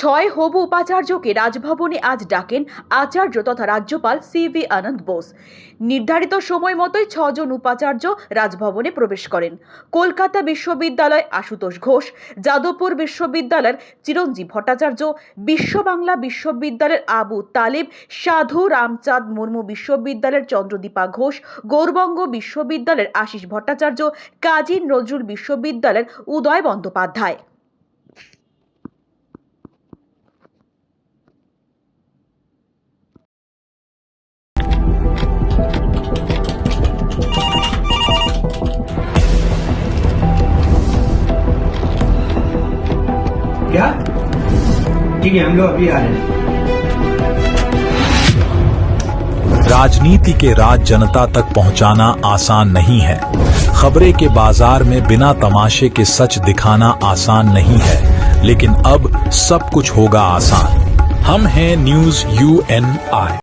ছয় হবু উপাচার্যকে রাজভবনে আজ ডাকেন আচার্য তথা রাজ্যপাল সিভি আনন্দ বোস। নির্ধারিত সময় মতোই 6 জন উপাচার্য রাজভবনে প্রবেশ করেন। কলকাতা বিশ্ববিদ্যালয় আশুতোষ ঘোষ, যাদবপুর বিশ্ববিদ্যালয়ের চিরঞ্জীব ভট্টাচার্য, বিশ্ব বাংলা বিশ্ববিদ্যালয়ের আবু তালেব, সাধু রামচাঁদ মুর্মু বিশ্ববিদ্যালয়ের চন্দ্রদীপা ঘোষ, গৌরবঙ্গ বিশ্ববিদ্যালয়ের আশিস ভট্টাচার্য, কাজী নজরুল বিশ্ববিদ্যালয়ের উদয় বন্দ্যোপাধ্যায়। क्या ठीक है, हम लोग अभी आ रहे हैं। राजनीति के राज जनता तक पहुंचाना आसान नहीं है। खबरें के बाजार में बिना तमाशे के सच दिखाना आसान नहीं है, लेकिन अब सब कुछ होगा आसान। हम हैं न्यूज़ UNI।